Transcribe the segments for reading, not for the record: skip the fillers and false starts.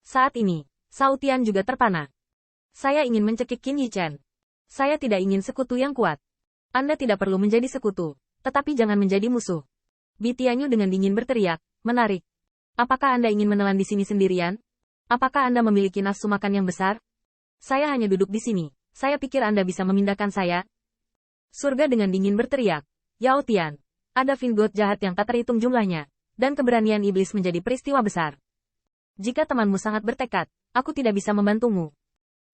Saat ini, Shao Tian juga terpana. Saya ingin mencekik Qin Yichen. Saya tidak ingin sekutu yang kuat. Anda tidak perlu menjadi sekutu, tetapi jangan menjadi musuh. Bi Tianyu dengan dingin berteriak, menarik. Apakah Anda ingin menelan di sini sendirian? Apakah Anda memiliki nafsu makan yang besar? Saya hanya duduk di sini. Saya pikir Anda bisa memindahkan saya. Surga dengan dingin berteriak, Yao Tian. Ada Vingot jahat yang tak terhitung jumlahnya, dan keberanian iblis menjadi peristiwa besar. Jika temanmu sangat bertekad, aku tidak bisa membantumu.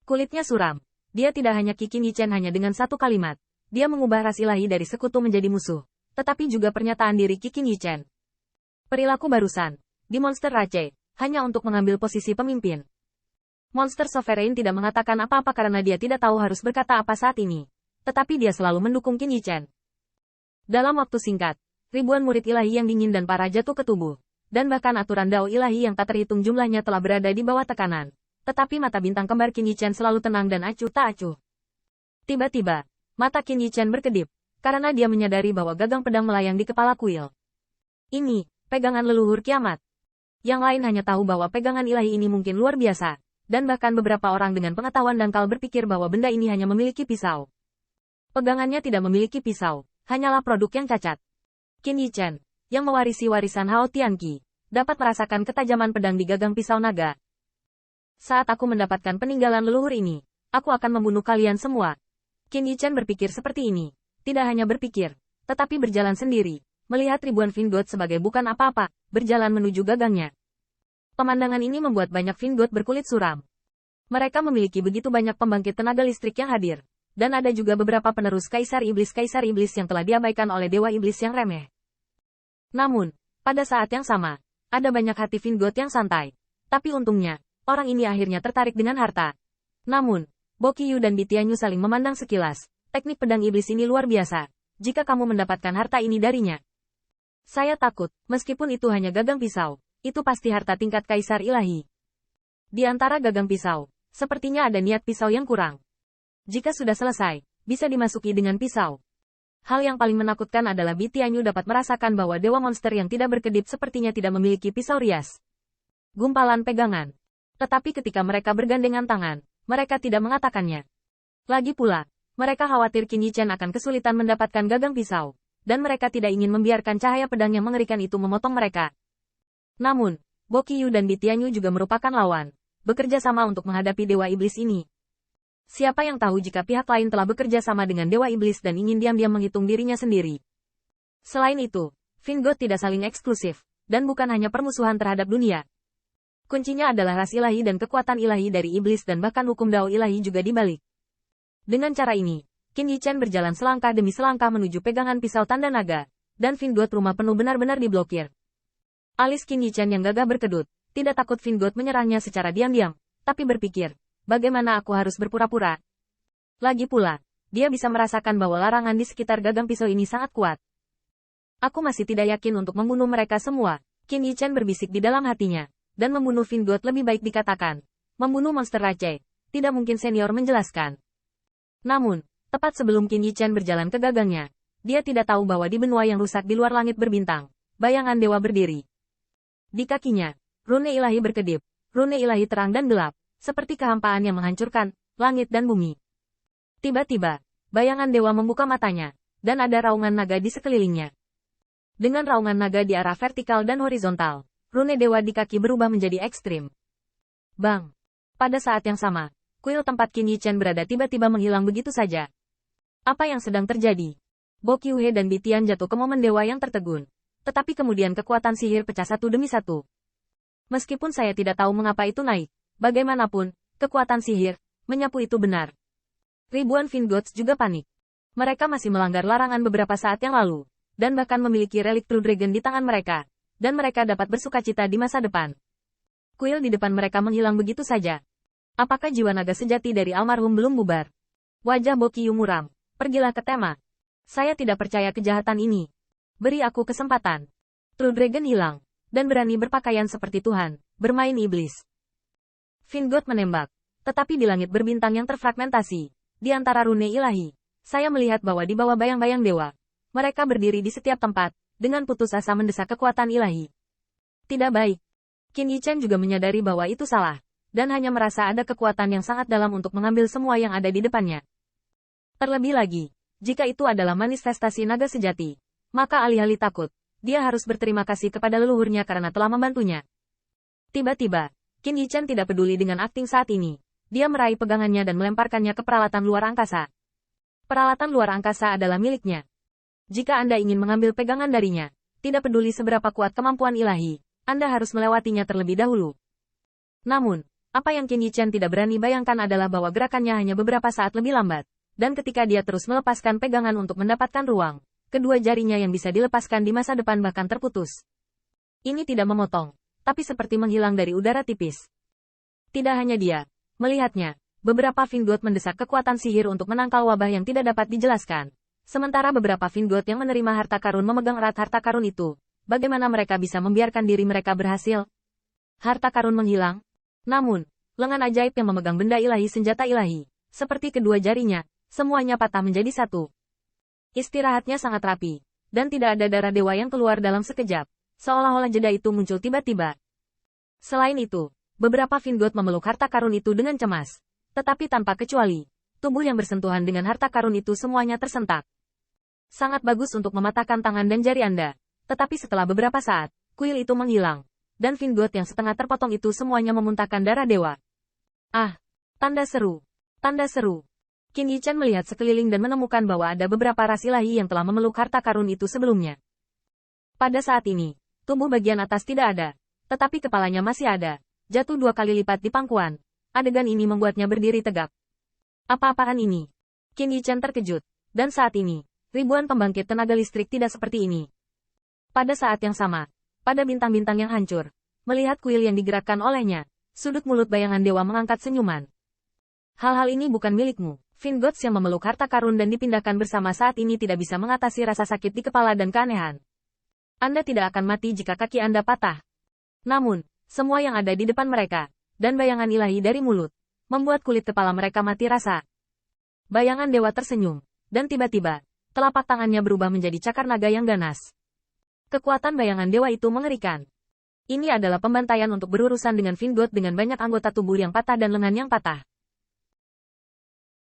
Kulitnya suram. Dia tidak hanya Qin Yichen hanya dengan satu kalimat. Dia mengubah ras ilahi dari sekutu menjadi musuh. Tetapi juga pernyataan diri Qin Yichen. Perilaku barusan. Di Monster Rache, hanya untuk mengambil posisi pemimpin. Monster Sovereign tidak mengatakan apa-apa karena dia tidak tahu harus berkata apa saat ini. Tetapi dia selalu mendukung Qin Yichen. Dalam waktu singkat, ribuan murid ilahi yang dingin dan parah jatuh ke tubuh. Dan bahkan aturan Dao ilahi yang tak terhitung jumlahnya telah berada di bawah tekanan. Tetapi mata bintang kembar Qin Yichen selalu tenang dan acuh tak acuh. Tiba-tiba, mata Qin Yichen berkedip, karena dia menyadari bahwa gagang pedang melayang di kepala kuil. Ini, pegangan leluhur kiamat. Yang lain hanya tahu bahwa pegangan ilahi ini mungkin luar biasa, dan bahkan beberapa orang dengan pengetahuan dangkal berpikir bahwa benda ini hanya memiliki pisau. Pegangannya tidak memiliki pisau, hanyalah produk yang cacat. Qin Yichen, yang mewarisi warisan Hao Tianqi, dapat merasakan ketajaman pedang di gagang pisau naga. Saat aku mendapatkan peninggalan leluhur ini, aku akan membunuh kalian semua. Qin Yichen berpikir seperti ini. Tidak hanya berpikir, tetapi berjalan sendiri, melihat ribuan Vingot sebagai bukan apa-apa, berjalan menuju gagangnya. Pemandangan ini membuat banyak Vingot berkulit suram. Mereka memiliki begitu banyak pembangkit tenaga listrik yang hadir, dan ada juga beberapa penerus Kaisar Iblis yang telah diabaikan oleh Dewa Iblis yang remeh. Namun, pada saat yang sama, ada banyak hati Vingot yang santai. Tapi untungnya, orang ini akhirnya tertarik dengan harta. Namun, Bo Qiyu dan Bi Tianyu saling memandang sekilas. Teknik pedang iblis ini luar biasa. Jika kamu mendapatkan harta ini darinya. Saya takut, meskipun itu hanya gagang pisau, itu pasti harta tingkat kaisar ilahi. Di antara gagang pisau, sepertinya ada niat pisau yang kurang. Jika sudah selesai, bisa dimasuki dengan pisau. Hal yang paling menakutkan adalah Bi Tianyu dapat merasakan bahwa dewa monster yang tidak berkedip sepertinya tidak memiliki pisau rias. Gumpalan pegangan. Tetapi ketika mereka bergandengan tangan, mereka tidak mengatakannya. Lagi pula, mereka khawatir Qin Yichen akan kesulitan mendapatkan gagang pisau, dan mereka tidak ingin membiarkan cahaya pedang yang mengerikan itu memotong mereka. Namun, Bo Qiyu dan Bi Tianyu juga merupakan lawan, bekerja sama untuk menghadapi Dewa Iblis ini. Siapa yang tahu jika pihak lain telah bekerja sama dengan Dewa Iblis dan ingin diam-diam menghitung dirinya sendiri. Selain itu, Vingot tidak saling eksklusif, dan bukan hanya permusuhan terhadap dunia. Kuncinya adalah ras ilahi dan kekuatan ilahi dari iblis dan bahkan hukum Dao ilahi juga dibalik. Dengan cara ini, Qin Yichen berjalan selangkah demi selangkah menuju pegangan pisau tanda naga, dan Vingot rumah penuh benar-benar diblokir. Alis Qin Yichen yang gagah berkedut, tidak takut Vingot menyerangnya secara diam-diam, tapi berpikir, bagaimana aku harus berpura-pura? Lagi pula, dia bisa merasakan bahwa larangan di sekitar gagang pisau ini sangat kuat. Aku masih tidak yakin untuk membunuh mereka semua, Qin Yichen berbisik di dalam hatinya. Dan membunuh Vingot lebih baik dikatakan. Membunuh monster Rache. Tidak mungkin senior menjelaskan. Namun, tepat sebelum Qin Yichen berjalan ke gagangnya, dia tidak tahu bahwa di benua yang rusak di luar langit berbintang, bayangan dewa berdiri. Di kakinya, rune ilahi berkedip, rune ilahi terang dan gelap, seperti kehampaan yang menghancurkan langit dan bumi. Tiba-tiba, bayangan dewa membuka matanya, dan ada raungan naga di sekelilingnya. Dengan raungan naga di arah vertikal dan horizontal, rune dewa di kaki berubah menjadi ekstrim. Bang! Pada saat yang sama, kuil tempat Qin Yichen berada tiba-tiba menghilang begitu saja. Apa yang sedang terjadi? Bo Qiuhe dan Bi Tian jatuh ke momen dewa yang tertegun. Tetapi kemudian kekuatan sihir pecah satu demi satu. Meskipun saya tidak tahu mengapa itu naik, bagaimanapun, kekuatan sihir, menyapu itu benar. Ribuan Vingots juga panik. Mereka masih melanggar larangan beberapa saat yang lalu, dan bahkan memiliki relik True Dragon di tangan mereka. Dan mereka dapat bersukacita di masa depan. Kuil di depan mereka menghilang begitu saja. Apakah jiwa naga sejati dari almarhum belum bubar? Wajah Bo Qiyu muram. Pergilah ke tema. Saya tidak percaya kejahatan ini. Beri aku kesempatan. True Dragon hilang, dan berani berpakaian seperti Tuhan, bermain iblis. Vingot menembak. Tetapi di langit berbintang yang terfragmentasi, di antara rune ilahi, saya melihat bahwa di bawah bayang-bayang dewa, mereka berdiri di setiap tempat, dengan putus asa mendesak kekuatan ilahi. Tidak baik. Qin Yichen juga menyadari bahwa itu salah, dan hanya merasa ada kekuatan yang sangat dalam untuk mengambil semua yang ada di depannya. Terlebih lagi, jika itu adalah manifestasi naga sejati, maka alih-alih takut, dia harus berterima kasih kepada leluhurnya karena telah membantunya. Tiba-tiba, Qin Yichen tidak peduli dengan akting saat ini. Dia meraih pegangannya dan melemparkannya ke peralatan luar angkasa. Peralatan luar angkasa adalah miliknya. Jika Anda ingin mengambil pegangan darinya, tidak peduli seberapa kuat kemampuan ilahi, Anda harus melewatinya terlebih dahulu. Namun, apa yang Qin Yichen tidak berani bayangkan adalah bahwa gerakannya hanya beberapa saat lebih lambat, dan ketika dia terus melepaskan pegangan untuk mendapatkan ruang, kedua jarinya yang bisa dilepaskan di masa depan bahkan terputus. Ini tidak memotong, tapi seperti menghilang dari udara tipis. Tidak hanya dia, melihatnya, beberapa Vingot mendesak kekuatan sihir untuk menangkal wabah yang tidak dapat dijelaskan. Sementara beberapa Vingot yang menerima harta karun memegang erat harta karun itu, bagaimana mereka bisa membiarkan diri mereka berhasil? Harta karun menghilang. Namun, lengan ajaib yang memegang benda ilahi senjata ilahi, seperti kedua jarinya, semuanya patah menjadi satu. Istirahatnya sangat rapi, dan tidak ada darah dewa yang keluar dalam sekejap, seolah-olah jeda itu muncul tiba-tiba. Selain itu, beberapa Vingot memeluk harta karun itu dengan cemas, tetapi tanpa kecuali, tubuh yang bersentuhan dengan harta karun itu semuanya tersentak. Sangat bagus untuk mematahkan tangan dan jari Anda, tetapi setelah beberapa saat, kuil itu menghilang. Dan Vingot yang setengah terpotong itu semuanya memuntahkan darah dewa. Ah! Tanda seru! Tanda seru! Qin Yichen melihat sekeliling dan menemukan bahwa ada beberapa ras ilahi yang telah memeluk harta karun itu sebelumnya. Pada saat ini, tubuh bagian atas tidak ada, tetapi kepalanya masih ada, jatuh 2 kali lipat di pangkuan. Adegan ini membuatnya berdiri tegak. Apa-apaan ini? Qin Yichen terkejut, dan saat ini, ribuan pembangkit tenaga listrik tidak seperti ini. Pada saat yang sama, pada bintang-bintang yang hancur, melihat kuil yang digerakkan olehnya, sudut mulut bayangan dewa mengangkat senyuman. Hal-hal ini bukan milikmu. Vingots yang memeluk harta karun dan dipindahkan bersama saat ini tidak bisa mengatasi rasa sakit di kepala dan keanehan. Anda tidak akan mati jika kaki Anda patah. Namun, semua yang ada di depan mereka, dan bayangan ilahi dari mulut, membuat kulit kepala mereka mati rasa. Bayangan dewa tersenyum, dan tiba-tiba, telapak tangannya berubah menjadi cakar naga yang ganas. Kekuatan bayangan dewa itu mengerikan. Ini adalah pembantaian untuk berurusan dengan Vingot dengan banyak anggota tubuh yang patah dan lengan yang patah.